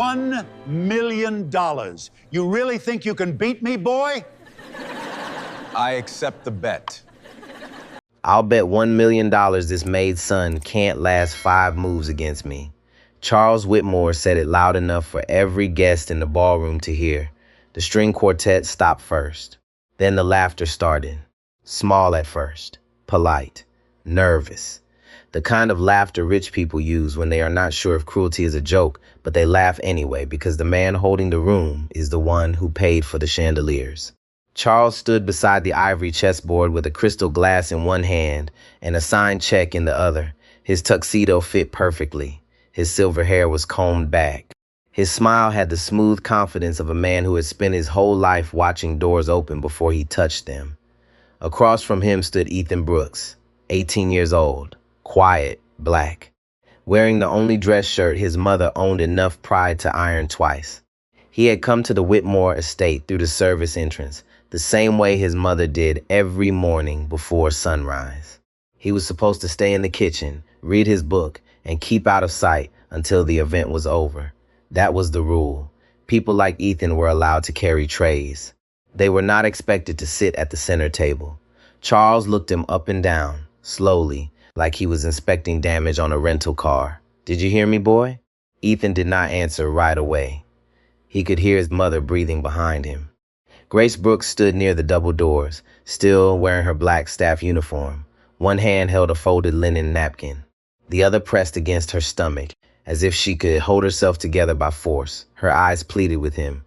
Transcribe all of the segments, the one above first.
$1 million. You really think you can beat me, boy? I accept the bet. I'll bet $1 million this Maid's son can't last 5 moves against me. Charles Whitmore said it loud enough for every guest in the ballroom to hear. The string quartet stopped first. Then the laughter started. Small at first, polite, nervous. The kind of laughter rich people use when they are not sure if cruelty is a joke, but they laugh anyway because the man holding the room is the one who paid for the chandeliers. Charles stood beside the ivory chessboard with a crystal glass in one hand and a signed check in the other. His tuxedo fit perfectly. His silver hair was combed back. His smile had the smooth confidence of a man who had spent his whole life watching doors open before he touched them. Across from him stood Ethan Brooks, 18 years old, quiet, black, wearing the only dress shirt his mother owned enough pride to iron twice. He had come to the Whitmore estate through the service entrance, the same way his mother did every morning before sunrise. He was supposed to stay in the kitchen, read his book, and keep out of sight until the event was over. That was the rule. People like Ethan were allowed to carry trays. They were not expected to sit at the center table. Charles looked him up and down, slowly, like he was inspecting damage on a rental car. "Did you hear me, boy?" Ethan did not answer right away. He could hear his mother breathing behind him. Grace Brooks stood near the double doors, still wearing her black staff uniform. One hand held a folded linen napkin. The other pressed against her stomach, as if she could hold herself together by force. Her eyes pleaded with him.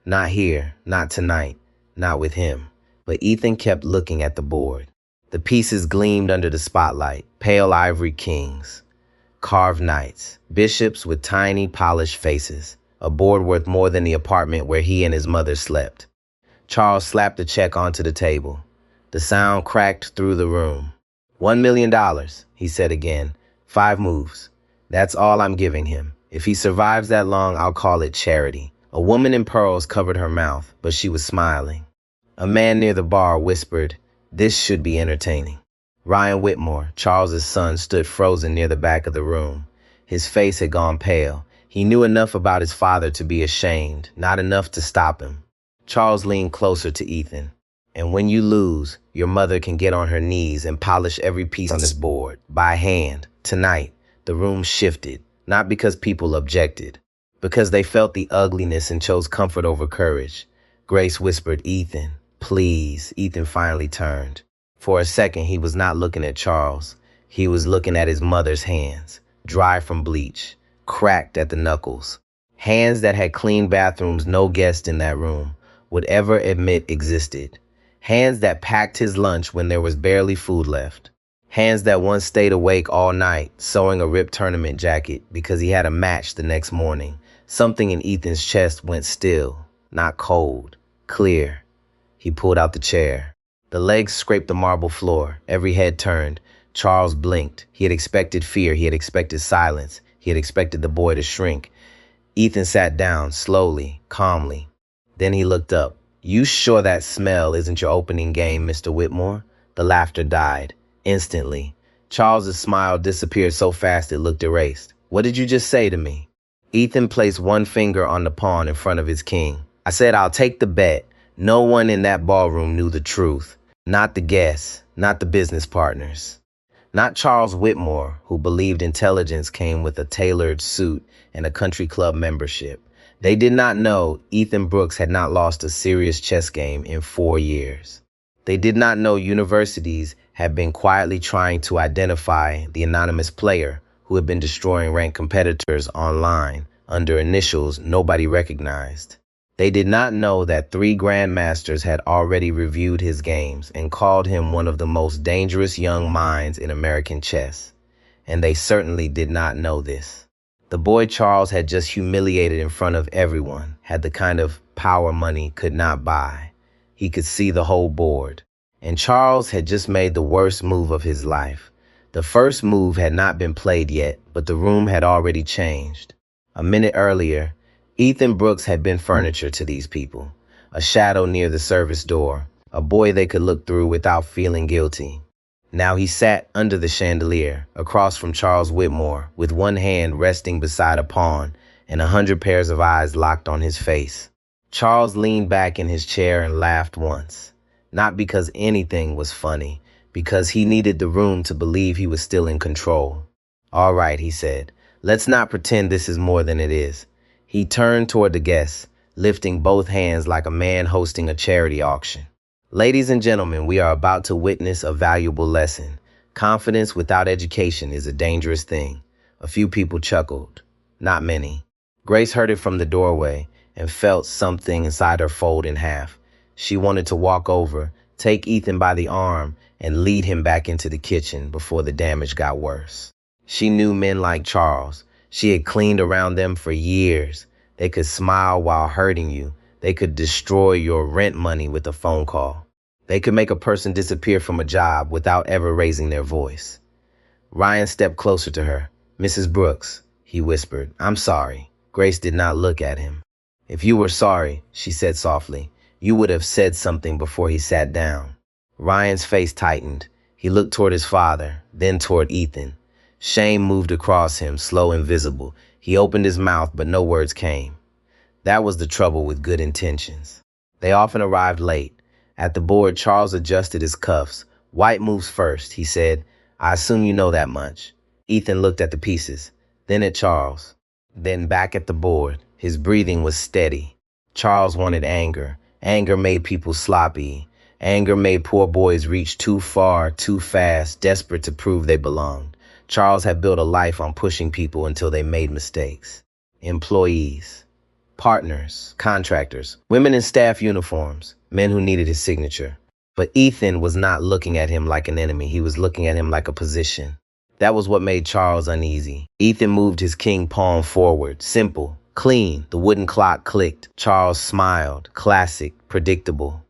Not here, not tonight, not with him. But Ethan kept looking at the board. The pieces gleamed under the spotlight, pale ivory kings, carved knights, bishops with tiny, polished faces, a board worth more than the apartment where he and his mother slept. Charles slapped the check onto the table. The sound cracked through the room. $1 million, he said again. 5 moves. That's all I'm giving him. If he survives that long, I'll call it charity. A woman in pearls covered her mouth, but she was smiling. A man near the bar whispered, "This should be entertaining." Ryan Whitmore, Charles's son, stood frozen near the back of the room. His face had gone pale. He knew enough about his father to be ashamed, not enough to stop him. Charles leaned closer to Ethan. "And when you lose, your mother can get on her knees and polish every piece on this board, by hand, tonight." The room shifted, not because people objected, because they felt the ugliness and chose comfort over courage. Grace whispered, "Ethan, please." Ethan finally turned. For a second, he was not looking at Charles. He was looking at his mother's hands, dry from bleach, cracked at the knuckles. Hands that had cleaned bathrooms no guest in that room would ever admit existed. Hands that packed his lunch when there was barely food left. Hands that once stayed awake all night, sewing a ripped tournament jacket because he had a match the next morning. Something in Ethan's chest went still, not cold, clear. He pulled out the chair. The legs scraped the marble floor. Every head turned. Charles blinked. He had expected fear. He had expected silence. He had expected the boy to shrink. Ethan sat down, slowly, calmly. Then he looked up. "You sure that smell isn't your opening game, Mr. Whitmore?" The laughter died. Instantly. Charles's smile disappeared so fast it looked erased. "What did you just say to me?" Ethan placed one finger on the pawn in front of his king. "I said I'll take the bet. No one in that ballroom knew the truth. Not the guests, not the business partners. Not Charles Whitmore, who believed intelligence came with a tailored suit and a country club membership. They did not know Ethan Brooks had not lost a serious chess game in 4 years. They did not know universities had been quietly trying to identify the anonymous player who had been destroying ranked competitors online under initials nobody recognized. They did not know that 3 grandmasters had already reviewed his games and called him one of the most dangerous young minds in American chess. And they certainly did not know this. The boy Charles had just humiliated in front of everyone, had the kind of power money could not buy. He could see the whole board. And Charles had just made the worst move of his life. The first move had not been played yet, but the room had already changed. A minute earlier, Ethan Brooks had been furniture to these people, a shadow near the service door, a boy they could look through without feeling guilty. Now he sat under the chandelier, across from Charles Whitmore, with one hand resting beside a pawn and 100 pairs of eyes locked on his face. Charles leaned back in his chair and laughed once. Not because anything was funny, because he needed the room to believe he was still in control. "All right," he said. "Let's not pretend this is more than it is." He turned toward the guests, lifting both hands like a man hosting a charity auction. "Ladies and gentlemen, we are about to witness a valuable lesson. Confidence without education is a dangerous thing." A few people chuckled. Not many. Grace heard it from the doorway and felt something inside her fold in half. She wanted to walk over, take Ethan by the arm, and lead him back into the kitchen before the damage got worse. She knew men like Charles. She had cleaned around them for years. They could smile while hurting you. They could destroy your rent money with a phone call. They could make a person disappear from a job without ever raising their voice. Ryan stepped closer to her. "Mrs. Brooks," he whispered, "I'm sorry." Grace did not look at him. "If you were sorry," she said softly, "you would have said something before he sat down." Ryan's face tightened. He looked toward his father, then toward Ethan. Shame moved across him, slow and visible. He opened his mouth, but no words came. That was the trouble with good intentions. They often arrived late. At the board, Charles adjusted his cuffs. "White moves first," he said. "I assume you know that much." Ethan looked at the pieces, then at Charles, then back at the board. His breathing was steady. Charles wanted anger. Anger made people sloppy. Anger made poor boys reach too far, too fast, desperate to prove they belonged. Charles had built a life on pushing people until they made mistakes. Employees, partners, contractors, women in staff uniforms, men who needed his signature. But Ethan was not looking at him like an enemy. He was looking at him like a position. That was what made Charles uneasy. Ethan moved his king pawn forward. Simple, clean. The wooden clock clicked. Charles smiled. Classic, predictable.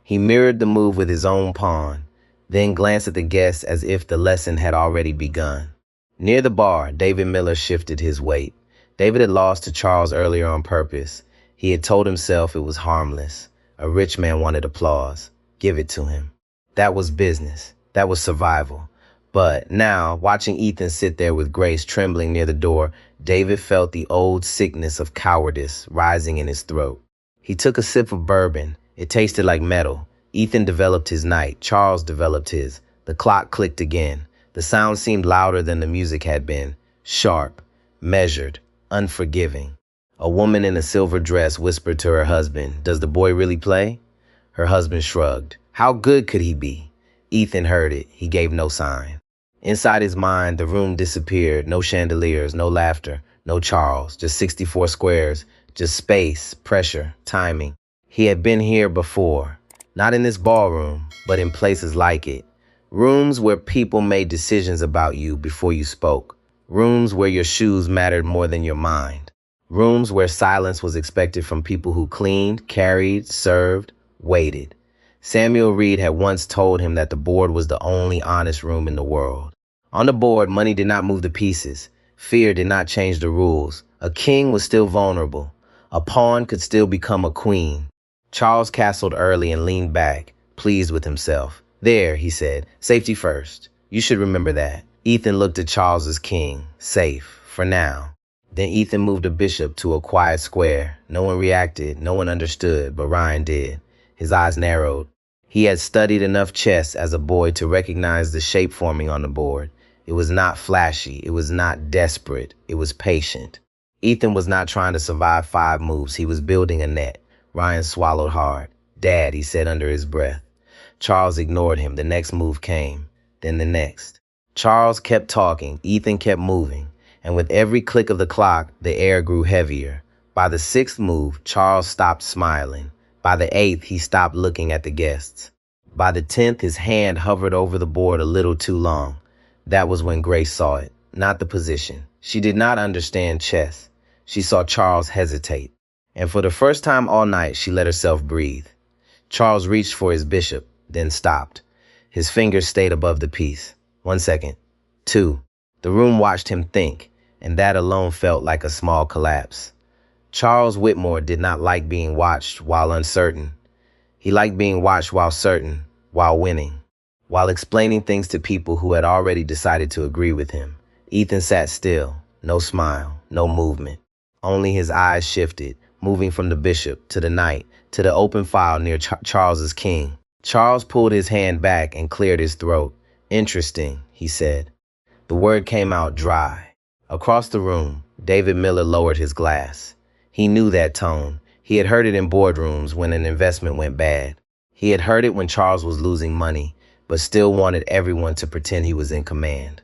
He mirrored the move with his own pawn, then glanced at the guests as if the lesson had already begun. Near the bar, David Miller shifted his weight. David had lost to Charles earlier on purpose. He had told himself it was harmless. A rich man wanted applause. Give it to him. That was business. That was survival. But now, watching Ethan sit there with Grace trembling near the door, David felt the old sickness of cowardice rising in his throat. He took a sip of bourbon. It tasted like metal. Ethan developed his night. Charles developed his. The clock clicked again. The sound seemed louder than the music had been. Sharp, measured, unforgiving. A woman in a silver dress whispered to her husband, "Does the boy really play?" Her husband shrugged. How good could he be? Ethan heard it. He gave no sign. Inside his mind, the room disappeared. No chandeliers, no laughter, no Charles. Just 64 squares. Just space, pressure, timing. He had been here before. Not in this ballroom, but in places like it. Rooms where people made decisions about you before you spoke. Rooms where your shoes mattered more than your mind. Rooms where silence was expected from people who cleaned, carried, served, waited. Samuel Reed had once told him that the board was the only honest room in the world. On the board, money did not move the pieces. Fear did not change the rules. A king was still vulnerable. A pawn could still become a queen. Charles castled early and leaned back, pleased with himself. "There," he said, "safety first. You should remember that." Ethan looked at Charles as king, safe, for now. Then Ethan moved a bishop to a quiet square. No one reacted, no one understood, but Ryan did. His eyes narrowed. He had studied enough chess as a boy to recognize the shape forming on the board. It was not flashy, it was not desperate, it was patient. Ethan was not trying to survive 5 moves, he was building a net. Ryan swallowed hard. "Dad," he said under his breath. Charles ignored him. The next move came, then the next. Charles kept talking, Ethan kept moving, and with every click of the clock, the air grew heavier. By the 6th move, Charles stopped smiling. By the 8th, he stopped looking at the guests. By the 10th, his hand hovered over the board a little too long. That was when Grace saw it, not the position. She did not understand chess. She saw Charles hesitate. And for the first time all night, she let herself breathe. Charles reached for his bishop, then stopped. His fingers stayed above the piece. 1 second. 2. The room watched him think, and that alone felt like a small collapse. Charles Whitmore did not like being watched while uncertain. He liked being watched while certain, while winning, while explaining things to people who had already decided to agree with him. Ethan sat still, no smile, no movement. Only his eyes shifted, moving from the bishop to the knight to the open file near Charles's king. Charles pulled his hand back and cleared his throat. Interesting, he said. The word came out dry. Across the room, David Miller lowered his glass. He knew that tone. He had heard it in boardrooms when an investment went bad. He had heard it when Charles was losing money, but still wanted everyone to pretend he was in command.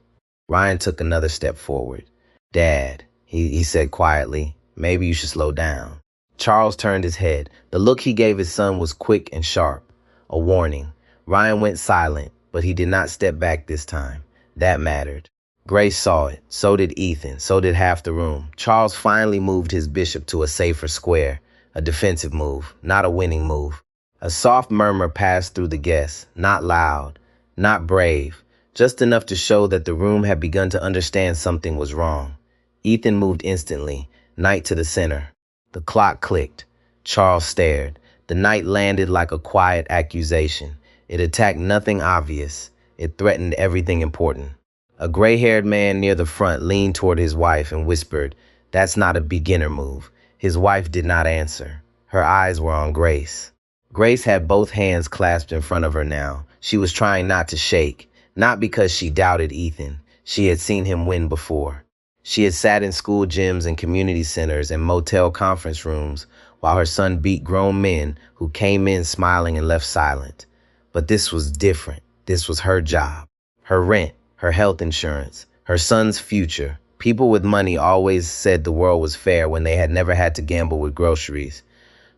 Ryan took another step forward. Dad, he said quietly, maybe you should slow down. Charles turned his head. The look he gave his son was quick and sharp. A warning. Ryan went silent, but he did not step back this time. That mattered. Grace saw it. So did Ethan. So did half the room. Charles finally moved his bishop to a safer square. A defensive move, not a winning move. A soft murmur passed through the guests, not loud, not brave, just enough to show that the room had begun to understand something was wrong. Ethan moved instantly, knight to the center. The clock clicked. Charles stared. The knight landed like a quiet accusation. It attacked nothing obvious. It threatened everything important. A gray-haired man near the front leaned toward his wife and whispered, "That's not a beginner move." His wife did not answer. Her eyes were on Grace. Grace had both hands clasped in front of her now. She was trying not to shake, not because she doubted Ethan. She had seen him win before. She had sat in school gyms and community centers and motel conference rooms while her son beat grown men who came in smiling and left silent. But this was different. This was her job, her rent, her health insurance, her son's future. People with money always said the world was fair when they had never had to gamble with groceries.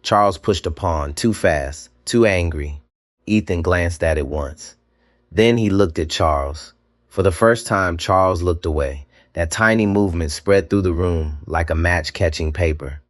Charles pushed a pawn, too fast, too angry. Ethan glanced at it once. Then he looked at Charles. For the first time, Charles looked away. That tiny movement spread through the room like a match catching paper.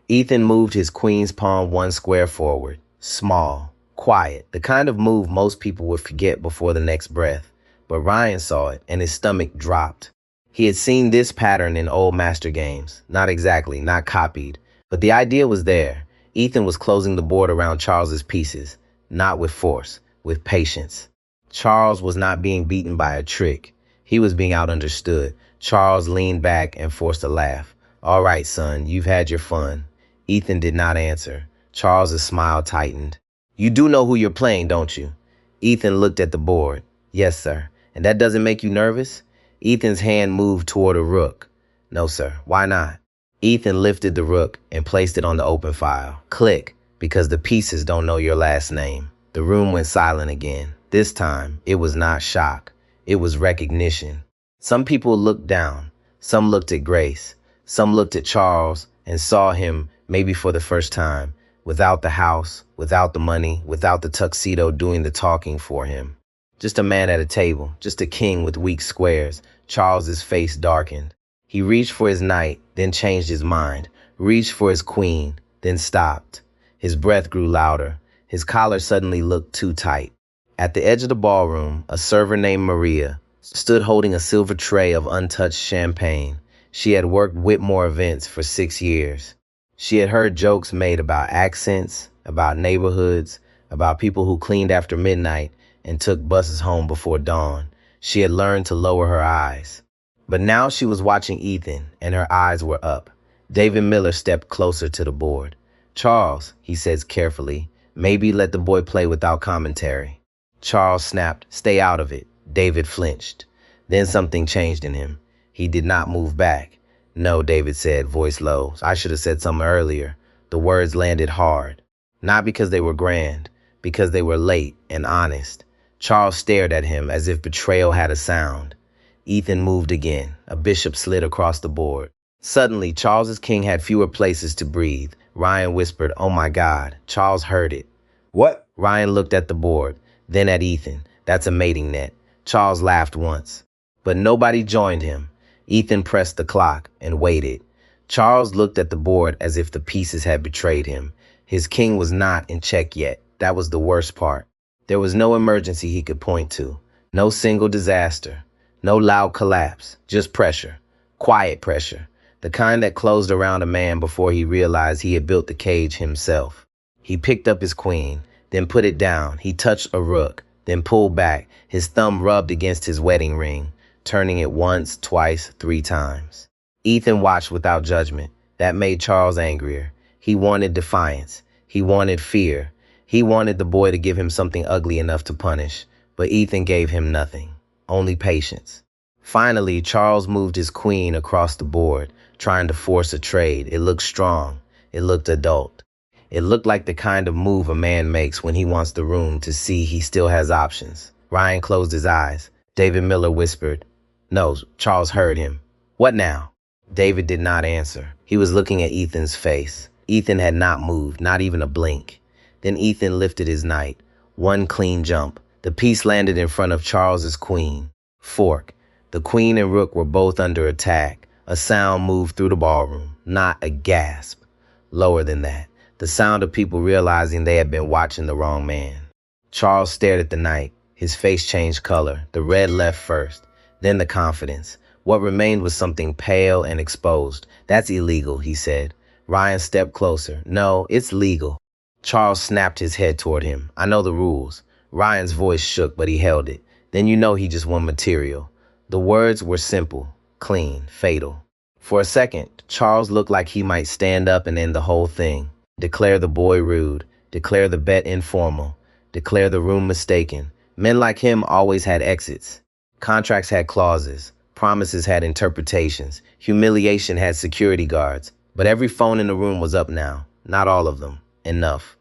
Ethan moved his queen's pawn one square forward. Small, quiet, the kind of move most people would forget before the next breath. But Ryan saw it, and his stomach dropped. He had seen this pattern in old master games. Not exactly, not copied. But the idea was there. Ethan was closing the board around Charles's pieces, not with force, with patience. Charles was not being beaten by a trick. He was being out-understood. Charles leaned back and forced a laugh. "All right, son, you've had your fun." Ethan did not answer. Charles's smile tightened. "You do know who you're playing, don't you?" Ethan looked at the board. "Yes, sir. And that doesn't make you nervous?" Ethan's hand moved toward a rook. "No, sir. Why not?" Ethan lifted the rook and placed it on the open file. Click, because the pieces don't know your last name. The room went silent again. This time, it was not shock. It was recognition. Some people looked down. Some looked at Grace. Some looked at Charles and saw him, maybe for the first time, without the house, without the money, without the tuxedo doing the talking for him. Just a man at a table, just a king with weak squares. Charles's face darkened. He reached for his knight, then changed his mind, reached for his queen, then stopped. His breath grew louder. His collar suddenly looked too tight. At the edge of the ballroom, a server named Maria stood holding a silver tray of untouched champagne. She had worked Whitmore events for 6 years. She had heard jokes made about accents, about neighborhoods, about people who cleaned after midnight and took buses home before dawn. She had learned to lower her eyes. But now she was watching Ethan, and her eyes were up. David Miller stepped closer to the board. "Charles," he said carefully, "maybe let the boy play without commentary." Charles snapped, "Stay out of it." David flinched. Then something changed in him. He did not move back. "No," David said, voice low. "I should have said something earlier." The words landed hard. Not because they were grand, because they were late and honest. Charles stared at him as if betrayal had a sound. Ethan moved again. A bishop slid across the board. Suddenly, Charles's king had fewer places to breathe. Ryan whispered, "Oh my God." Charles heard it. What? Ryan looked at the board, then at Ethan. "That's a mating net." Charles laughed once. But nobody joined him. Ethan pressed the clock and waited. Charles looked at the board as if the pieces had betrayed him. His king was not in check yet. That was the worst part. There was no emergency he could point to. No single disaster. No loud collapse. Just pressure. Quiet pressure. The kind that closed around a man before he realized he had built the cage himself. He picked up his queen, then put it down. He touched a rook, then pulled back. His thumb rubbed against his wedding ring, turning it once, twice, 3 times. Ethan watched without judgment. That made Charles angrier. He wanted defiance. He wanted fear. He wanted the boy to give him something ugly enough to punish. But Ethan gave him nothing, only patience. Finally, Charles moved his queen across the board, trying to force a trade. It looked strong. It looked adult. It looked like the kind of move a man makes when he wants the room to see he still has options. Ryan closed his eyes. David Miller whispered. No, Charles heard him. What now? David did not answer. He was looking at Ethan's face. Ethan had not moved, not even a blink. Then Ethan lifted his knight. One clean jump. The piece landed in front of Charles's queen. Fork. The queen and rook were both under attack. A sound moved through the ballroom. Not a gasp. Lower than that. The sound of people realizing they had been watching the wrong man. Charles stared at the knight. His face changed color. The red left first. Then the confidence. What remained was something pale and exposed. That's illegal, he said. Ryan stepped closer. No, it's legal. Charles snapped his head toward him. I know the rules. Ryan's voice shook, but he held it. Then you know he just won material. The words were simple, clean, fatal. For a second, Charles looked like he might stand up and end the whole thing. Declare the boy rude. Declare the bet informal. Declare the room mistaken. Men like him always had exits. Contracts had clauses. Promises had interpretations. Humiliation had security guards. But every phone in the room was up now. Not all of them. Enough.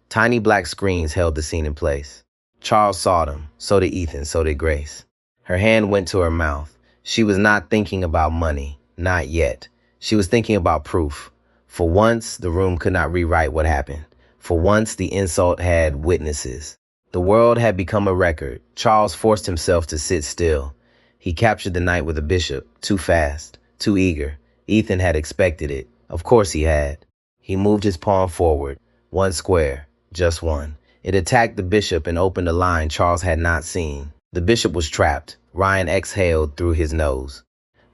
Tiny black screens held the scene in place. Charles saw them. So did Ethan. So did Grace. Her hand went to her mouth. She was not thinking about money. Not yet. She was thinking about proof. For once, the room could not rewrite what happened. For once, the insult had witnesses. The world had become a record. Charles forced himself to sit still. He captured the knight with a bishop. Too fast. Too eager. Ethan had expected it. Of course he had. He moved his pawn forward. One square. Just one. It attacked the bishop and opened a line Charles had not seen. The bishop was trapped. Ryan exhaled through his nose.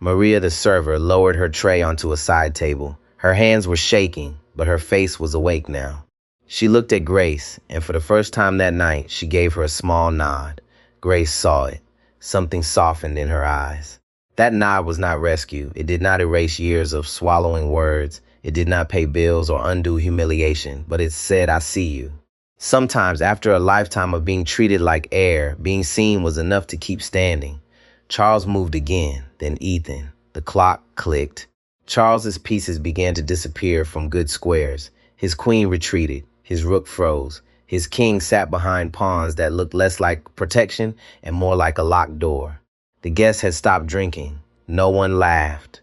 Maria, the server, lowered her tray onto a side table. Her hands were shaking, but her face was awake now. She looked at Grace, and for the first time that night, she gave her a small nod. Grace saw it. Something softened in her eyes. That nod was not rescue. It did not erase years of swallowing words. It did not pay bills or undo humiliation, but it said, I see you. Sometimes, after a lifetime of being treated like air, being seen was enough to keep standing. Charles moved again, then Ethan. The clock clicked. Charles's pieces began to disappear from good squares. His queen retreated. His rook froze. His king sat behind pawns that looked less like protection and more like a locked door. The guests had stopped drinking. No one laughed.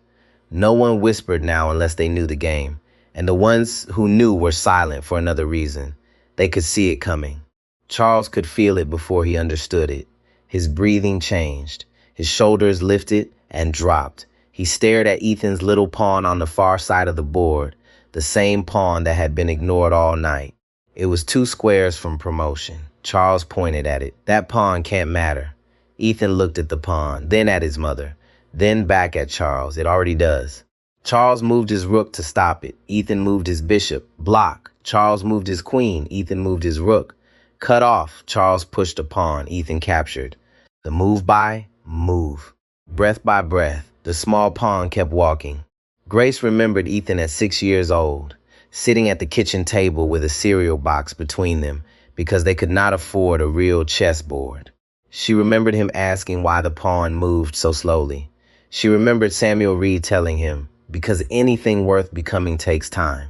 No one whispered now unless they knew the game. And the ones who knew were silent for another reason. They could see it coming. Charles could feel it before he understood it. His breathing changed. His shoulders lifted and dropped. He stared at Ethan's little pawn on the far side of the board, the same pawn that had been ignored all night. It was 2 squares from promotion. Charles pointed at it. That pawn can't matter. Ethan looked at the pawn, then at his mother, then back at Charles. It already does. Charles moved his rook to stop it. Ethan moved his bishop. Block. Charles moved his queen. Ethan moved his rook. Cut off. Charles pushed a pawn. Ethan captured. The move by, move. Breath by breath, the small pawn kept walking. Grace remembered Ethan at 6 years old, sitting at the kitchen table with a cereal box between them because they could not afford a real chessboard. She remembered him asking why the pawn moved so slowly. She remembered Samuel Reed telling him, because anything worth becoming takes time.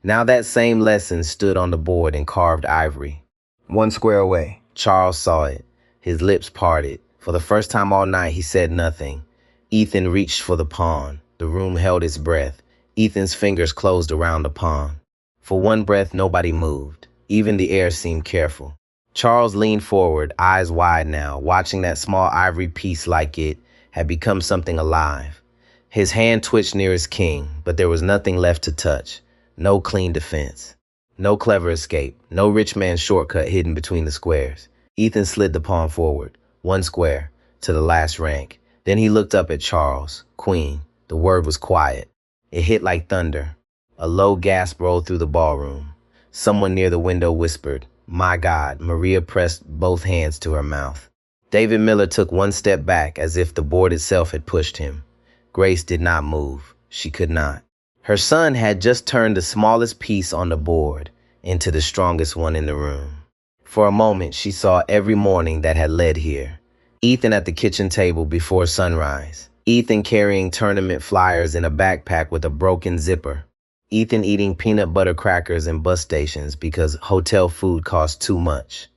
Now that same lesson stood on the board in carved ivory. 1 square away. Charles saw it. His lips parted. For the first time all night, he said nothing. Ethan reached for the pawn. The room held its breath. Ethan's fingers closed around the pawn. For one breath, nobody moved. Even the air seemed careful. Charles leaned forward, eyes wide now, watching that small ivory piece like it had become something alive. His hand twitched near his king, but there was nothing left to touch. No clean defense. No clever escape. No rich man's shortcut hidden between the squares. Ethan slid the pawn forward, 1 square, to the last rank. Then he looked up at Charles, queen. The word was quiet. It hit like thunder. A low gasp rolled through the ballroom. Someone near the window whispered, "My God." Maria pressed both hands to her mouth. David Miller took 1 step back as if the board itself had pushed him. Grace did not move. She could not. Her son had just turned the smallest piece on the board into the strongest one in the room. For a moment, she saw every morning that had led here. Ethan at the kitchen table before sunrise. Ethan carrying tournament flyers in a backpack with a broken zipper. Ethan eating peanut butter crackers in bus stations because hotel food cost too much.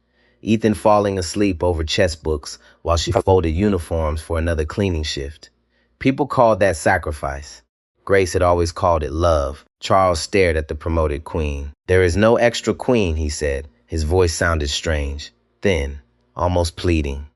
Ethan falling asleep over chess books while she folded uniforms for another cleaning shift. People called that sacrifice. Grace had always called it love. Charles stared at the promoted queen. "There is no extra queen," he said. His voice sounded strange, thin, almost pleading.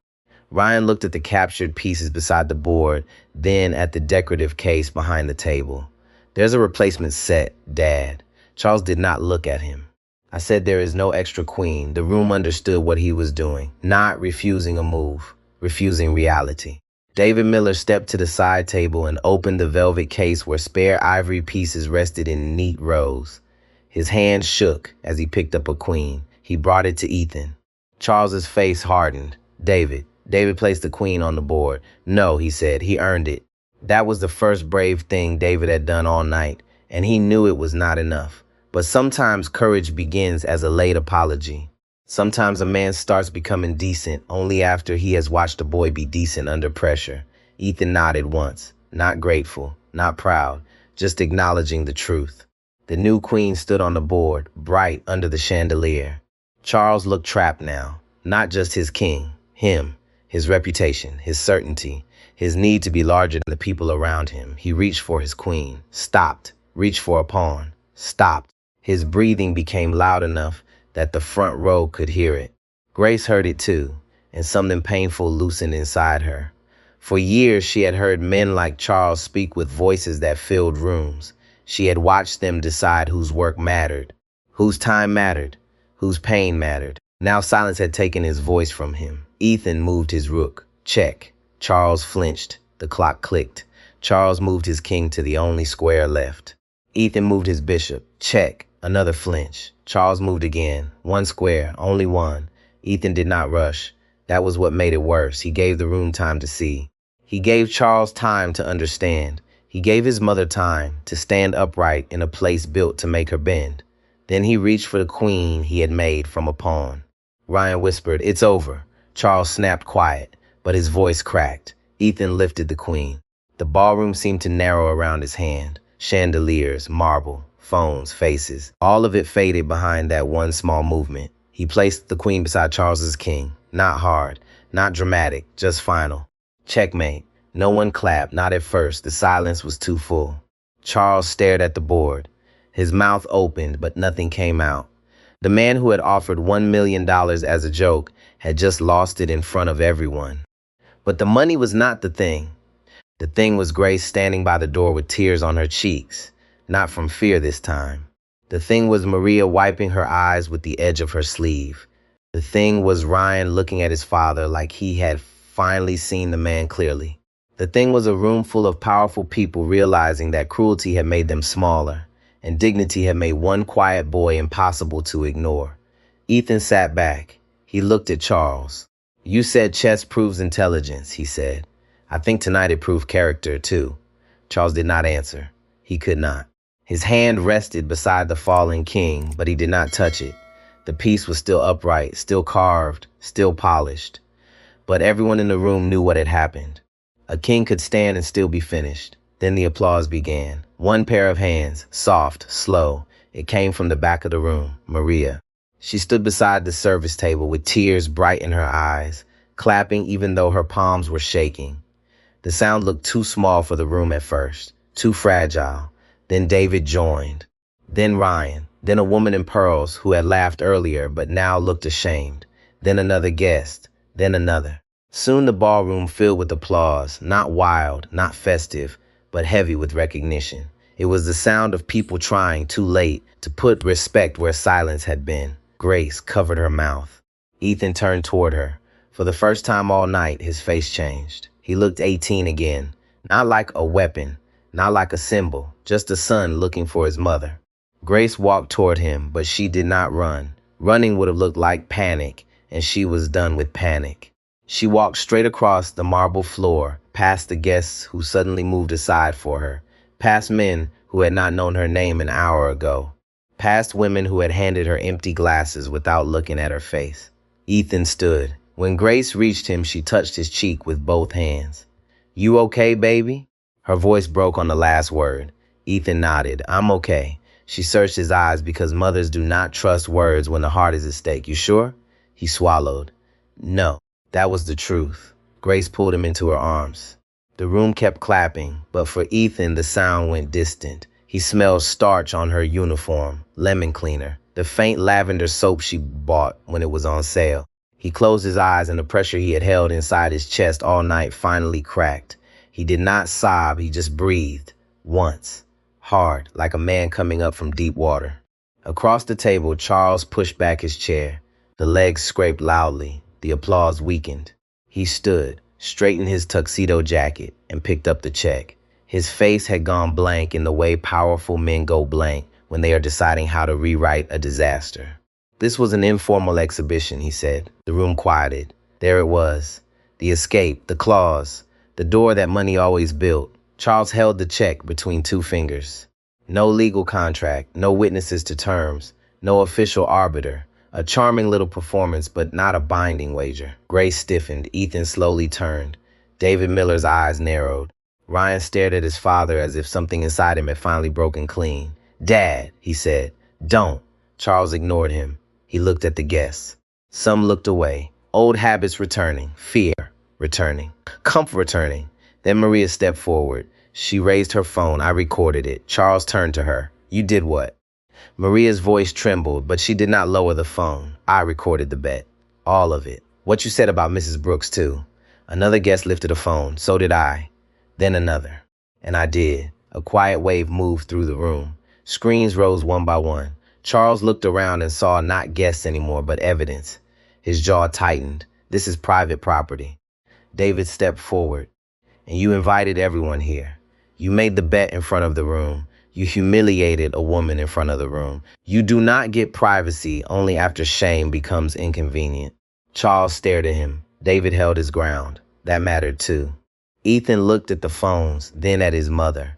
Ryan looked at the captured pieces beside the board, then at the decorative case behind the table. "There's a replacement set, Dad." Charles did not look at him. "I said there is no extra queen." The room understood what he was doing, not refusing a move, refusing reality. David Miller stepped to the side table and opened the velvet case where spare ivory pieces rested in neat rows. His hand shook as he picked up a queen. He brought it to Ethan. Charles's face hardened. David placed the queen on the board. "No," he said, "he earned it." That was the first brave thing David had done all night, and he knew it was not enough. But sometimes courage begins as a late apology. Sometimes a man starts becoming decent only after he has watched a boy be decent under pressure. Ethan nodded once, not grateful, not proud, just acknowledging the truth. The new queen stood on the board, bright under the chandelier. Charles looked trapped now, not just his king, him, his reputation, his certainty, his need to be larger than the people around him. He reached for his queen, stopped, reached for a pawn, stopped. His breathing became loud enough that the front row could hear it. Grace heard it too, and something painful loosened inside her. For years she had heard men like Charles speak with voices that filled rooms. She had watched them decide whose work mattered, whose time mattered, whose pain mattered. Now silence had taken his voice from him. Ethan moved his rook. Check. Charles flinched. The clock clicked. Charles moved his king to the only square left. Ethan moved his bishop. Check. Another flinch. Charles moved again. One square, only one. Ethan did not rush. That was what made it worse. He gave the room time to see. He gave Charles time to understand. He gave his mother time to stand upright in a place built to make her bend. Then he reached for the queen he had made from a pawn. Ryan whispered, "It's over." Charles snapped quiet, but his voice cracked. Ethan lifted the queen. The ballroom seemed to narrow around his hand. Chandeliers, marble, phones, faces. All of it faded behind that one small movement. He placed the queen beside Charles's king. Not hard, not dramatic, just final. Checkmate. No one clapped, not at first. The silence was too full. Charles stared at the board. His mouth opened, but nothing came out. The man who had offered $1 million as a joke had just lost it in front of everyone. But the money was not the thing. The thing was Grace standing by the door with tears on her cheeks, not from fear this time. The thing was Maria wiping her eyes with the edge of her sleeve. The thing was Ryan looking at his father like he had finally seen the man clearly. The thing was a room full of powerful people realizing that cruelty had made them smaller, and dignity had made one quiet boy impossible to ignore. Ethan sat back. He looked at Charles. "You said chess proves intelligence," he said. "I think tonight it proved character, too." Charles did not answer. He could not. His hand rested beside the fallen king, but he did not touch it. The piece was still upright, still carved, still polished. But everyone in the room knew what had happened. A king could stand and still be finished. Then the applause began. One pair of hands, soft, slow. It came from the back of the room, Maria. She stood beside the service table with tears bright in her eyes, clapping even though her palms were shaking. The sound looked too small for the room at first, too fragile. Then David joined. Then Ryan. Then a woman in pearls who had laughed earlier but now looked ashamed. Then another guest. Then another. Soon the ballroom filled with applause, not wild, not festive, but heavy with recognition. It was the sound of people trying, too late, to put respect where silence had been. Grace covered her mouth. Ethan turned toward her. For the first time all night, his face changed. He looked 18 again, not like a weapon, not like a symbol, just a son looking for his mother. Grace walked toward him, but she did not run. Running would have looked like panic, and she was done with panic. She walked straight across the marble floor, past the guests who suddenly moved aside for her, past men who had not known her name an hour ago, past women who had handed her empty glasses without looking at her face. Ethan stood. When Grace reached him, she touched his cheek with both hands. "You okay, baby?" Her voice broke on the last word. Ethan nodded. "I'm okay." She searched his eyes because mothers do not trust words when the heart is at stake. "You sure?" He swallowed. "No." That was the truth. Grace pulled him into her arms. The room kept clapping, but for Ethan, the sound went distant. He smelled starch on her uniform, lemon cleaner, the faint lavender soap she bought when it was on sale. He closed his eyes and the pressure he had held inside his chest all night finally cracked. He did not sob, he just breathed. Once. Hard, like a man coming up from deep water. Across the table, Charles pushed back his chair. The legs scraped loudly. The applause weakened. He stood, straightened his tuxedo jacket, and picked up the check. His face had gone blank in the way powerful men go blank when they are deciding how to rewrite a disaster. "This was an informal exhibition," he said. The room quieted. There it was. The escape, the clause, the door that money always built. Charles held the check between two fingers. No legal contract, no witnesses to terms, no official arbiter. A charming little performance, but not a binding wager. Grace stiffened. Ethan slowly turned. David Miller's eyes narrowed. Ryan stared at his father as if something inside him had finally broken clean. "Dad," he said. "Don't." Charles ignored him. He looked at the guests. Some looked away. Old habits returning. Fear returning. Comfort returning. Then Maria stepped forward. She raised her phone. I recorded it. Charles turned to her. "You did what?" Maria's voice trembled, but she did not lower the phone. "I recorded the bet. All of it. What you said about Mrs. Brooks, too." Another guest lifted a phone. "So did I." Then another. And I did. A quiet wave moved through the room. Screens rose one by one. Charles looked around and saw not guests anymore, but evidence. His jaw tightened. "This is private property." David stepped forward. "And you invited everyone here. You made the bet in front of the room. You humiliated a woman in front of the room. You do not get privacy only after shame becomes inconvenient." Charles stared at him. David held his ground. That mattered too. Ethan looked at the phones, then at his mother.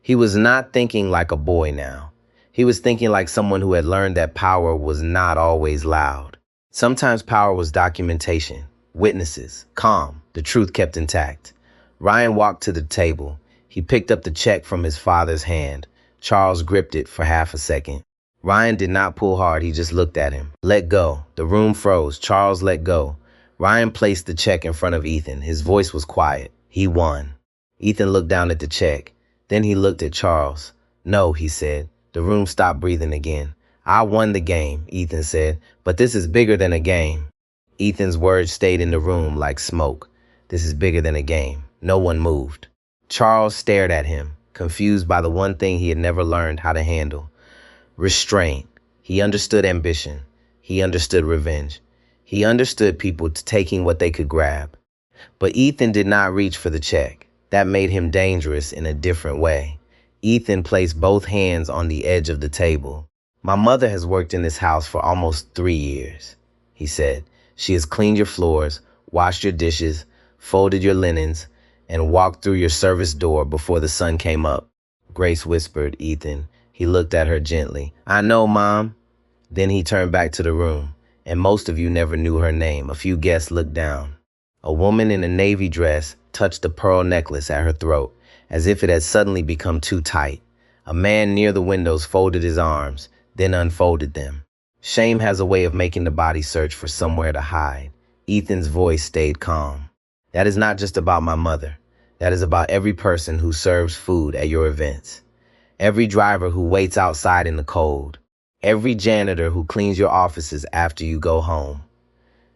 He was not thinking like a boy now. He was thinking like someone who had learned that power was not always loud. Sometimes power was documentation, witnesses, calm. The truth kept intact. Ryan walked to the table. He picked up the check from his father's hand. Charles gripped it for half a second. Ryan did not pull hard, he just looked at him. "Let go." The room froze. Charles let go. Ryan placed the check in front of Ethan. His voice was quiet. "He won." Ethan looked down at the check. Then he looked at Charles. "No," he said. The room stopped breathing again. "I won the game," Ethan said, "but this is bigger than a game." Ethan's words stayed in the room like smoke. "This is bigger than a game." No one moved. Charles stared at him, confused by the one thing he had never learned how to handle. Restraint. He understood ambition. He understood revenge. He understood people taking what they could grab. But Ethan did not reach for the check. That made him dangerous in a different way. Ethan placed both hands on the edge of the table. "My mother has worked in this house for almost 3 years," he said. "She has cleaned your floors, washed your dishes, folded your linens, and walked through your service door before the sun came up." Grace whispered, "Ethan." He looked at her gently. "I know, Mom." Then he turned back to the room, and most of you never knew her name. A few guests looked down. A woman in a navy dress touched a pearl necklace at her throat, as if it had suddenly become too tight. A man near the windows folded his arms, then unfolded them. Shame has a way of making the body search for somewhere to hide. Ethan's voice stayed calm. "That is not just about my mother. That is about every person who serves food at your events. Every driver who waits outside in the cold. Every janitor who cleans your offices after you go home.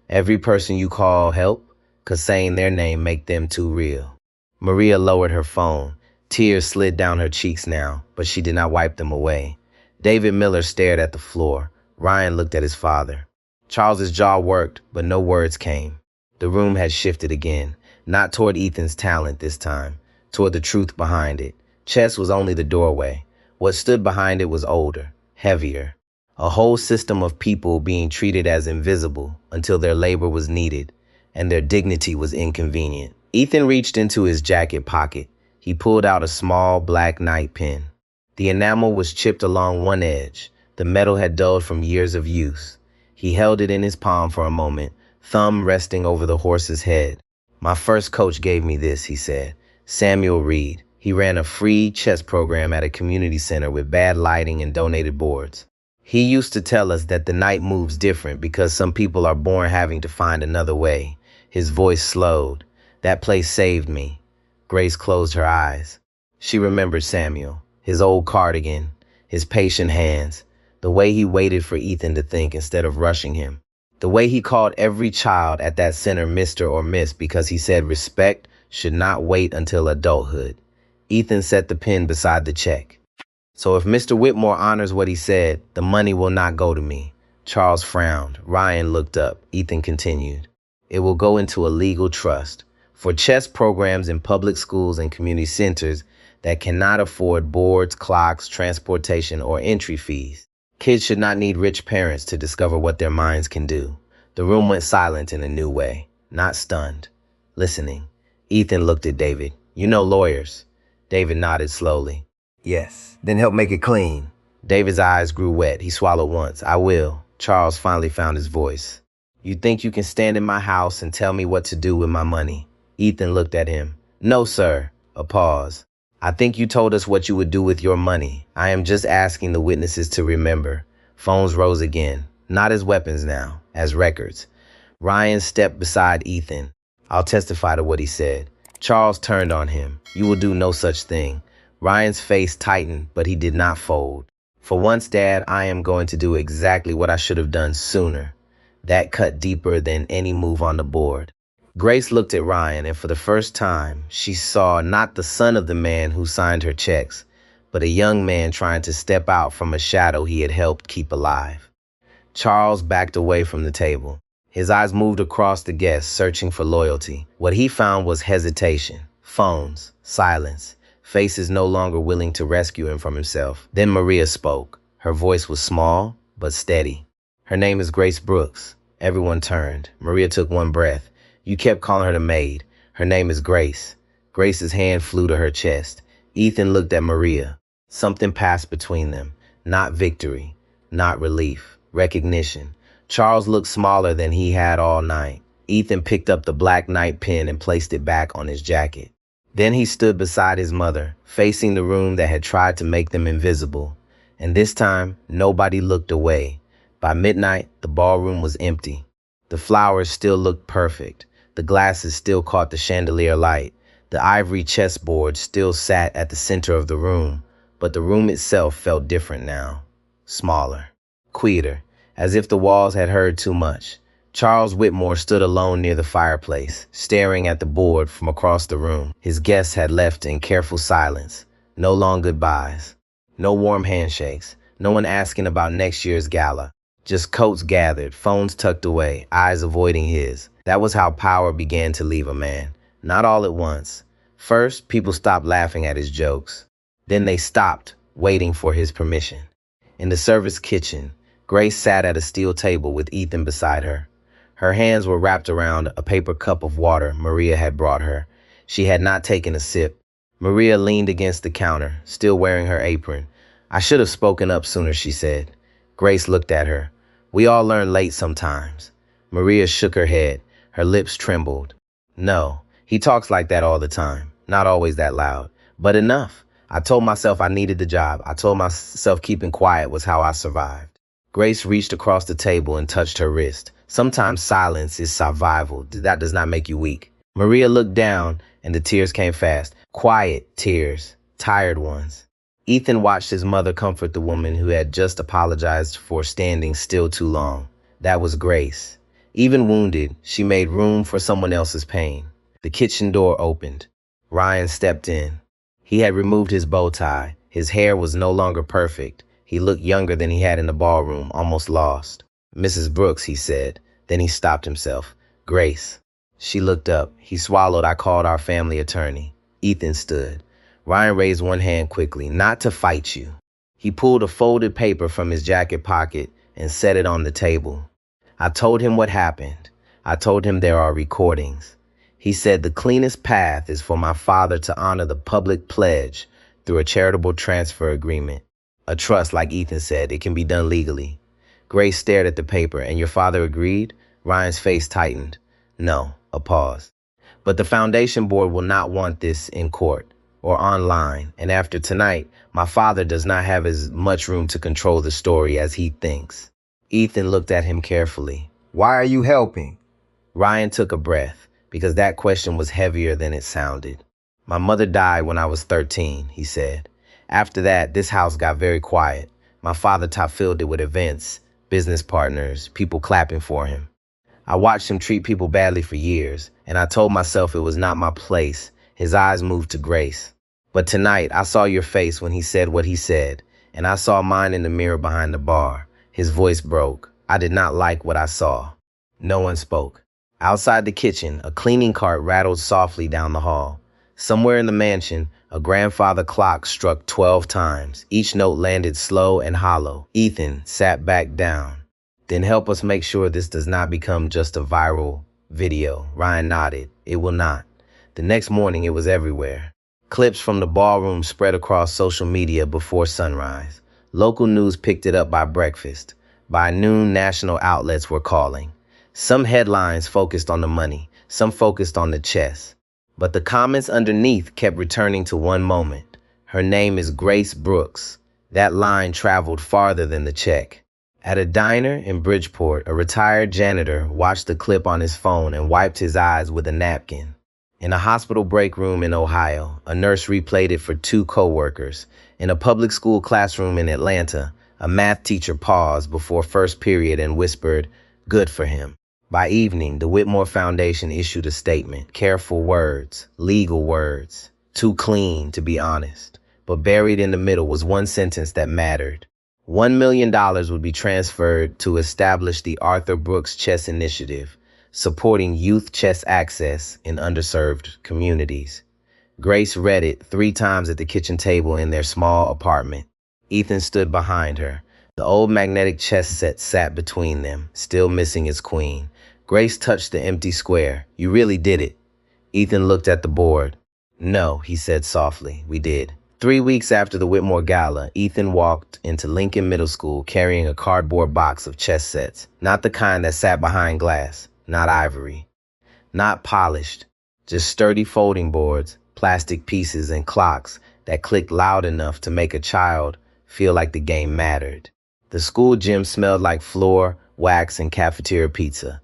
Every person you call help, 'cause saying their name make them too real." Maria lowered her phone. Tears slid down her cheeks now, but she did not wipe them away. David Miller stared at the floor. Ryan looked at his father. Charles's jaw worked, but no words came. The room had shifted again, not toward Ethan's talent this time, toward the truth behind it. Chess was only the doorway. What stood behind it was older, heavier. A whole system of people being treated as invisible until their labor was needed and their dignity was inconvenient. Ethan reached into his jacket pocket. He pulled out a small black night pen. The enamel was chipped along one edge. The metal had dulled from years of use. He held it in his palm for a moment, thumb resting over the horse's head. "My first coach gave me this," he said. "Samuel Reed. He ran a free chess program at a community center with bad lighting and donated boards. He used to tell us that the night moves different because some people are born having to find another way." His voice slowed. "That place saved me." Grace closed her eyes. She remembered Samuel, his old cardigan, his patient hands, the way he waited for Ethan to think instead of rushing him. The way he called every child at that center Mr. or Miss because he said respect should not wait until adulthood. Ethan set the pen beside the check. "So if Mr. Whitmore honors what he said, the money will not go to me." Charles frowned. Ryan looked up. Ethan continued. "It will go into a legal trust for chess programs in public schools and community centers that cannot afford boards, clocks, transportation, or entry fees. Kids should not need rich parents to discover what their minds can do." The room went silent in a new way, not stunned, listening. Ethan looked at David. "You know lawyers." David nodded slowly. "Yes. Then help make it clean." David's eyes grew wet. He swallowed once. "I will." Charles finally found his voice. "You think you can stand in my house and tell me what to do with my money?" Ethan looked at him. "No, sir." A pause. "I think you told us what you would do with your money. I am just asking the witnesses to remember." Phones rose again, not as weapons now, as records. Ryan stepped beside Ethan. "I'll testify to what he said." Charles turned on him. "You will do no such thing." Ryan's face tightened, but he did not fold. "For once, Dad, I am going to do exactly what I should have done sooner." That cut deeper than any move on the board. Grace looked at Ryan, and for the first time, she saw not the son of the man who signed her checks, but a young man trying to step out from a shadow he had helped keep alive. Charles backed away from the table. His eyes moved across the guests, searching for loyalty. What he found was hesitation, phones, silence, faces no longer willing to rescue him from himself. Then Maria spoke. Her voice was small, but steady. "Her name is Grace Brooks." Everyone turned. Maria took one breath. "You kept calling her the maid. Her name is Grace." Grace's hand flew to her chest. Ethan looked at Maria. Something passed between them. Not victory, not relief, recognition. Charles looked smaller than he had all night. Ethan picked up the Black Knight pen and placed it back on his jacket. Then he stood beside his mother, facing the room that had tried to make them invisible. And this time, nobody looked away. By midnight, the ballroom was empty. The flowers still looked perfect. The glasses still caught the chandelier light. The ivory chessboard still sat at the center of the room. But the room itself felt different now. Smaller. Quieter, as if the walls had heard too much. Charles Whitmore stood alone near the fireplace, staring at the board from across the room. His guests had left in careful silence. No long goodbyes. No warm handshakes. No one asking about next year's gala. Just coats gathered, phones tucked away, eyes avoiding his. That was how power began to leave a man. Not all at once. First, people stopped laughing at his jokes. Then they stopped, waiting for his permission. In the service kitchen, Grace sat at a steel table with Ethan beside her. Her hands were wrapped around a paper cup of water Maria had brought her. She had not taken a sip. Maria leaned against the counter, still wearing her apron. "I should have spoken up sooner," she said. Grace looked at her. "We all learn late sometimes." Maria shook her head. Her lips trembled. "No, he talks like that all the time. Not always that loud. But enough. I told myself I needed the job. I told myself keeping quiet was how I survived." Grace reached across the table and touched her wrist. "Sometimes silence is survival. That does not make you weak." Maria looked down, and the tears came fast. Quiet tears. Tired ones. Ethan watched his mother comfort the woman who had just apologized for standing still too long. That was Grace. Even wounded, she made room for someone else's pain. The kitchen door opened. Ryan stepped in. He had removed his bow tie. His hair was no longer perfect. He looked younger than he had in the ballroom, almost lost. "Mrs. Brooks," he said. Then he stopped himself. "Grace." She looked up. He swallowed. "I called our family attorney." Ethan stood. Ryan raised one hand quickly. "Not to fight you." He pulled a folded paper from his jacket pocket and set it on the table. "I told him what happened. I told him there are recordings. He said the cleanest path is for my father to honor the public pledge through a charitable transfer agreement. A trust, like Ethan said, it can be done legally. Grace stared at the paper. And your father agreed? Ryan's face tightened. No, a pause. But the foundation board will not want this in court or online. And after tonight, my father does not have as much room to control the story as he thinks. Ethan looked at him carefully. Why are you helping? Ryan took a breath because that question was heavier than it sounded. My mother died when I was 13, he said. After that, this house got very quiet. My father top-filled it with events, business partners, people clapping for him. I watched him treat people badly for years, and I told myself it was not my place. His eyes moved to Grace. But tonight, I saw your face when he said what he said, and I saw mine in the mirror behind the bar. His voice broke. I did not like what I saw. No one spoke. Outside the kitchen, a cleaning cart rattled softly down the hall. Somewhere in the mansion, a grandfather clock struck 12 times. Each note landed slow and hollow. Ethan sat back down. Then help us make sure this does not become just a viral video. Ryan nodded. It will not. The next morning, it was everywhere. Clips from the ballroom spread across social media before sunrise. Local news picked it up by breakfast. By noon, national outlets were calling. Some headlines focused on the money, some focused on the chess. But the comments underneath kept returning to one moment. Her name is Grace Brooks. That line traveled farther than the check. At a diner in Bridgeport, a retired janitor watched the clip on his phone and wiped his eyes with a napkin. In a hospital break room in Ohio, a nurse replayed it for two co-workers. In a public school classroom in Atlanta, a math teacher paused before first period and whispered, "Good for him." By evening, the Whitmore Foundation issued a statement. Careful words, legal words, too clean to be honest. But buried in the middle was one sentence that mattered. $1 million would be transferred to establish the Arthur Brooks Chess Initiative, supporting youth chess access in underserved communities. Grace read it 3 times at the kitchen table in their small apartment. Ethan stood behind her. The old magnetic chess set sat between them, still missing its queen. Grace touched the empty square. You really did it. Ethan looked at the board. No, he said softly, we did. 3 weeks after the Whitmore Gala, Ethan walked into Lincoln Middle School carrying a cardboard box of chess sets. Not the kind that sat behind glass, not ivory, not polished, just sturdy folding boards, plastic pieces, and clocks that clicked loud enough to make a child feel like the game mattered. The school gym smelled like floor, wax, and cafeteria pizza.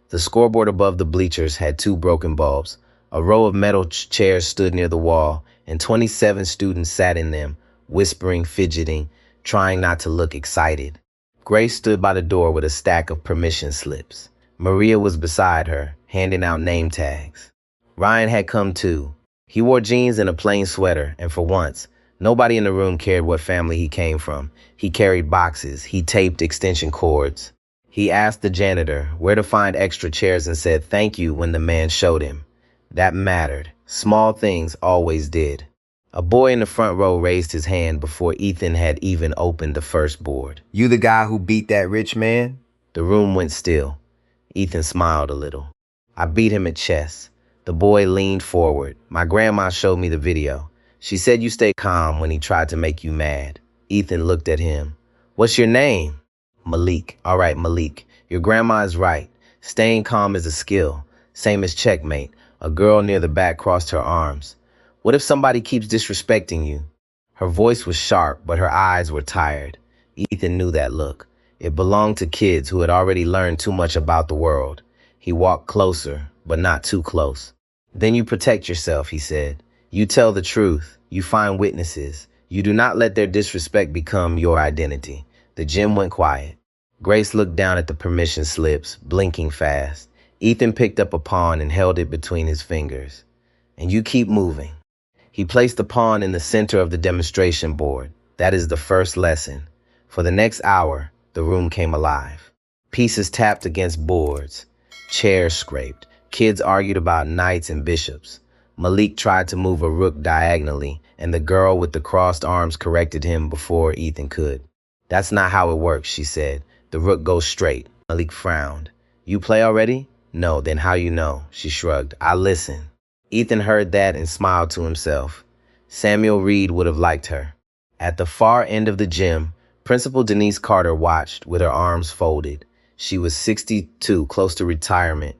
The scoreboard above the bleachers had 2 broken bulbs. A row of metal chairs stood near the wall, and 27 students sat in them, whispering, fidgeting, trying not to look excited. Grace stood by the door with a stack of permission slips. Maria was beside her, handing out name tags. Ryan had come too. He wore jeans and a plain sweater, and for once, nobody in the room cared what family he came from. He carried boxes. He taped extension cords. He asked the janitor where to find extra chairs and said thank you when the man showed him. That mattered. Small things always did. A boy in the front row raised his hand before Ethan had even opened the first board. You the guy who beat that rich man? The room went still. Ethan smiled a little. I beat him at chess. The boy leaned forward. My grandma showed me the video. She said you stayed calm when he tried to make you mad. Ethan looked at him. What's your name? Malik. All right, Malik. Your grandma is right. Staying calm is a skill. Same as checkmate. A girl near the back crossed her arms. What if somebody keeps disrespecting you? Her voice was sharp, but her eyes were tired. Ethan knew that look. It belonged to kids who had already learned too much about the world. He walked closer, but not too close. Then you protect yourself, he said. You tell the truth. You find witnesses. You do not let their disrespect become your identity. The gym went quiet. Grace looked down at the permission slips, blinking fast. Ethan picked up a pawn and held it between his fingers. And you keep moving. He placed the pawn in the center of the demonstration board. That is the first lesson. For the next hour, the room came alive. Pieces tapped against boards. Chairs scraped. Kids argued about knights and bishops. Malik tried to move a rook diagonally, and the girl with the crossed arms corrected him before Ethan could. That's not how it works, she said. The rook goes straight. Malik frowned. You play already? No, then how you know? She shrugged. I listen. Ethan heard that and smiled to himself. Samuel Reed would have liked her. At the far end of the gym, Principal Denise Carter watched with her arms folded. She was 62, close to retirement,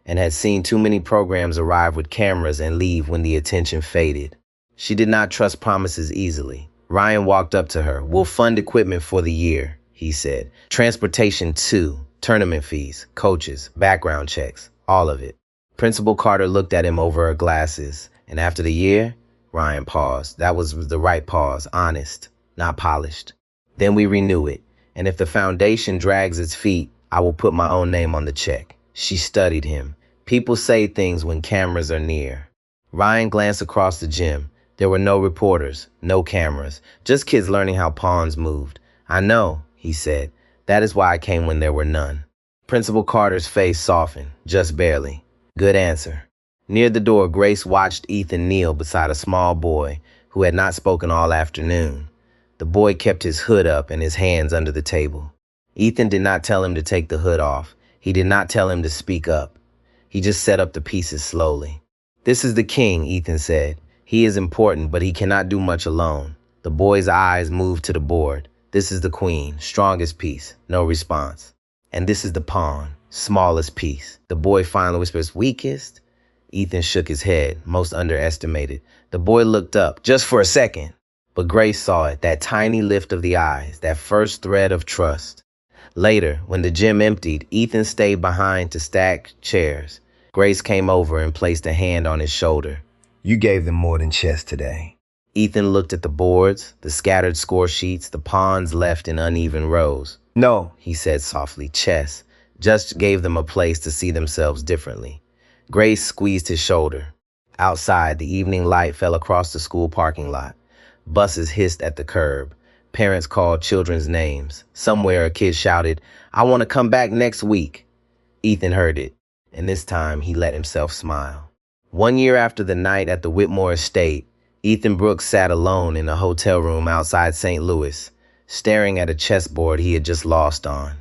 and had seen too many programs arrive with cameras and leave when the attention faded. She did not trust promises easily. Ryan walked up to her. "We'll fund equipment for the year," he said. "Transportation too, tournament fees, coaches, background checks, all of it." Principal Carter looked at him over her glasses. "And after the year?" Ryan paused. That was the right pause, honest, not polished. "Then we renew it. And if the foundation drags its feet, I will put my own name on the check." She studied him. People say things when cameras are near. Ryan glanced across the gym. There were no reporters, no cameras, just kids learning how pawns moved. "I know," he said. "That is why I came when there were none." Principal Carter's face softened, just barely. "Good answer." Near the door, Grace watched Ethan kneel beside a small boy who had not spoken all afternoon. The boy kept his hood up and his hands under the table. Ethan did not tell him to take the hood off. He did not tell him to speak up. He just set up the pieces slowly. "This is the king," Ethan said. "He is important, but he cannot do much alone." The boy's eyes moved to the board. "This is the queen, strongest piece." No response. "And this is the pawn, smallest piece." The boy finally whispers, "Weakest?" Ethan shook his head, most underestimated. The boy looked up, just for a second. But Grace saw it, that tiny lift of the eyes, that first thread of trust. Later, when the gym emptied, Ethan stayed behind to stack chairs. Grace came over and placed a hand on his shoulder. You gave them more than chess today. Ethan looked at the boards, the scattered score sheets, the pawns left in uneven rows. No, He said softly, "Chess just gave them a place to see themselves differently." Grace squeezed his shoulder. Outside, the evening light fell across the school parking lot. Buses hissed at the curb. Parents called children's names. Somewhere a kid shouted, "I want to come back next week." Ethan heard it, and this time he let himself smile. 1 year after the night at the Whitmore estate, Ethan Brooks sat alone in a hotel room outside St. Louis, staring at a chessboard he had just lost on.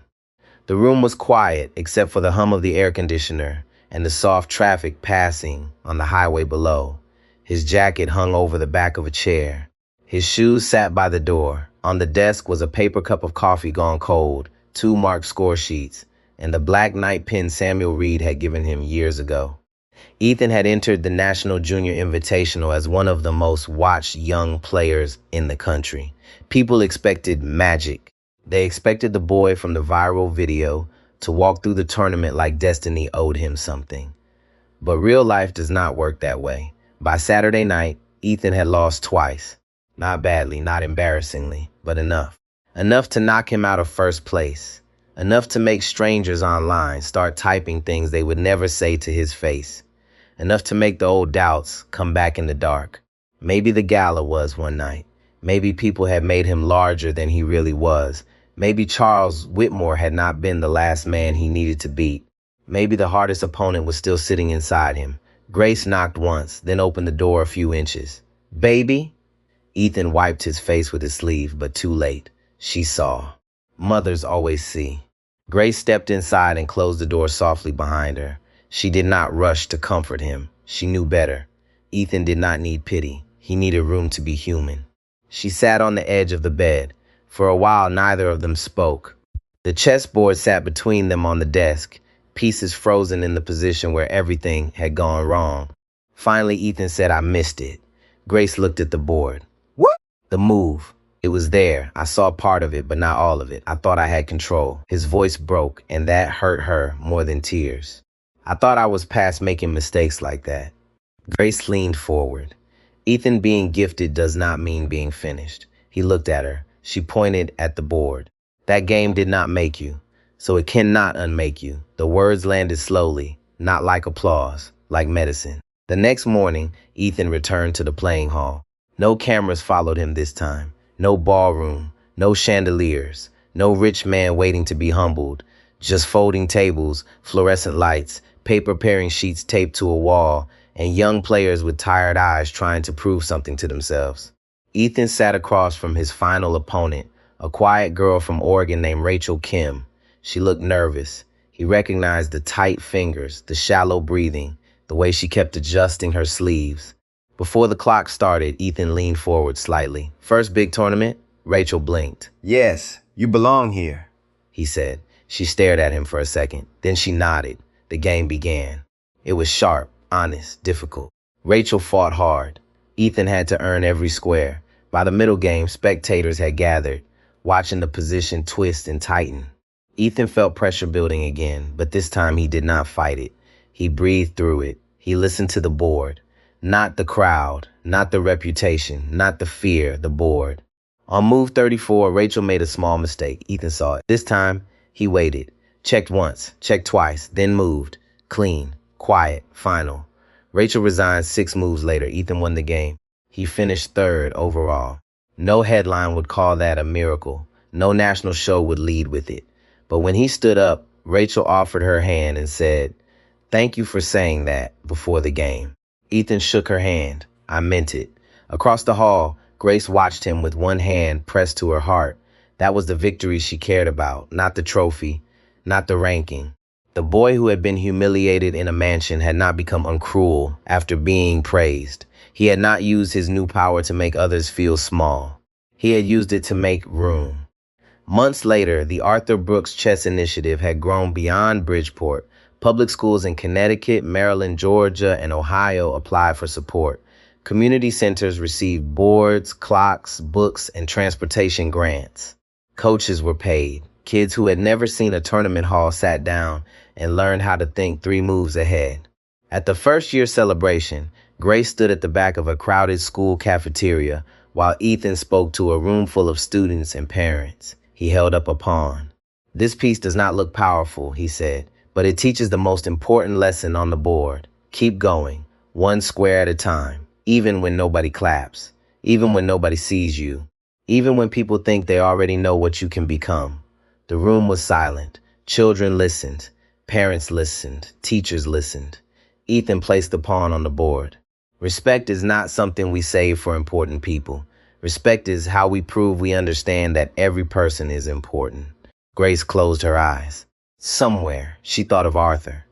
The room was quiet except for the hum of the air conditioner and the soft traffic passing on the highway below. His jacket hung over the back of a chair. His shoes sat by the door. On the desk was a paper cup of coffee gone cold, 2 marked score sheets, and the black night pen Samuel Reed had given him years ago. Ethan had entered the National Junior Invitational as one of the most watched young players in the country. People expected magic. They expected the boy from the viral video to walk through the tournament like destiny owed him something. But real life does not work that way. By Saturday night, Ethan had lost twice. Not badly, not embarrassingly, but enough. Enough to knock him out of first place. Enough to make strangers online start typing things they would never say to his face. Enough to make the old doubts come back in the dark. Maybe the gala was one night. Maybe people had made him larger than he really was. Maybe Charles Whitmore had not been the last man he needed to beat. Maybe the hardest opponent was still sitting inside him. Grace knocked once, then opened the door a few inches. "Baby?" Ethan wiped his face with his sleeve, but too late. She saw. Mothers always see. Grace stepped inside and closed the door softly behind her. She did not rush to comfort him. She knew better. Ethan did not need pity. He needed room to be human. She sat on the edge of the bed. For a while, neither of them spoke. The chessboard sat between them on the desk, pieces frozen in the position where everything had gone wrong. Finally, Ethan said, "I missed it." Grace looked at the board. What? "The move. It was there. I saw part of it, but not all of it. I thought I had control." His voice broke, and that hurt her more than tears. "I thought I was past making mistakes like that." Grace leaned forward. Ethan being gifted does not mean being finished. He looked at her. She pointed at the board. "That game did not make you, so it cannot unmake you." The words landed slowly, not like applause, like medicine. The next morning, Ethan returned to the playing hall. No cameras followed him this time. No ballroom, no chandeliers, no rich man waiting to be humbled. Just folding tables, fluorescent lights, paper pairing sheets taped to a wall, and young players with tired eyes trying to prove something to themselves. Ethan sat across from his final opponent, a quiet girl from Oregon named Rachel Kim. She looked nervous. He recognized the tight fingers, the shallow breathing, the way she kept adjusting her sleeves. Before the clock started, Ethan leaned forward slightly. First big tournament? Rachel blinked. Yes, you belong here. He said. She stared at him for a second. Then she nodded. The game began. It was sharp, honest, difficult. Rachel fought hard. Ethan had to earn every square. By the middle game, spectators had gathered, watching the position twist and tighten. Ethan felt pressure building again, but this time he did not fight it. He breathed through it. He listened to the board. Not the crowd, not the reputation, not the fear, the board. On move 34, Rachel made a small mistake. Ethan saw it. This time, he waited. Checked once, checked twice, then moved. Clean, quiet, final. Rachel resigned 6 moves later. Ethan won the game. He finished 3rd overall. No headline would call that a miracle. No national show would lead with it. But when he stood up, Rachel offered her hand and said, "Thank you for saying that," before the game. Ethan shook her hand. "I meant it." Across the hall, Grace watched him with one hand pressed to her heart. That was the victory she cared about, not the trophy, not the ranking. The boy who had been humiliated in a mansion had not become uncruel after being praised. He had not used his new power to make others feel small. He had used it to make room. Months later, the Arthur Brooks Chess Initiative had grown beyond Bridgeport. Public schools in Connecticut, Maryland, Georgia, and Ohio applied for support. Community centers received boards, clocks, books, and transportation grants. Coaches were paid. Kids who had never seen a tournament hall sat down and learned how to think 3 moves ahead. At the first year celebration, Grace stood at the back of a crowded school cafeteria while Ethan spoke to a room full of students and parents. He held up a pawn. "This piece does not look powerful," he said, "but it teaches the most important lesson on the board. Keep going, one square at a time, even when nobody claps, even when nobody sees you, even when people think they already know what you can become." The room was silent. Children listened. Parents listened. Teachers listened. Ethan placed the pawn on the board. Respect is not something we save for important people. Respect is how we prove we understand that every person is important. Grace closed her eyes. Somewhere, she thought of Arthur.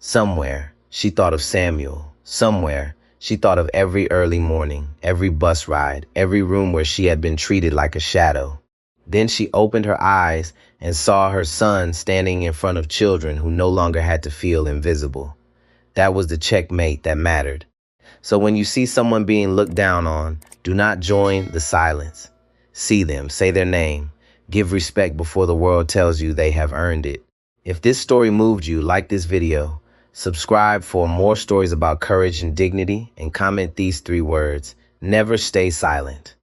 Somewhere, she thought of Samuel. Somewhere, she thought of every early morning, every bus ride, every room where she had been treated like a shadow. Then she opened her eyes and saw her son standing in front of children who no longer had to feel invisible. That was the checkmate that mattered. So when you see someone being looked down on, do not join the silence. See them, say their name, give respect before the world tells you they have earned it. If this story moved you, like this video, subscribe for more stories about courage and dignity, and comment these 3 words: never stay silent.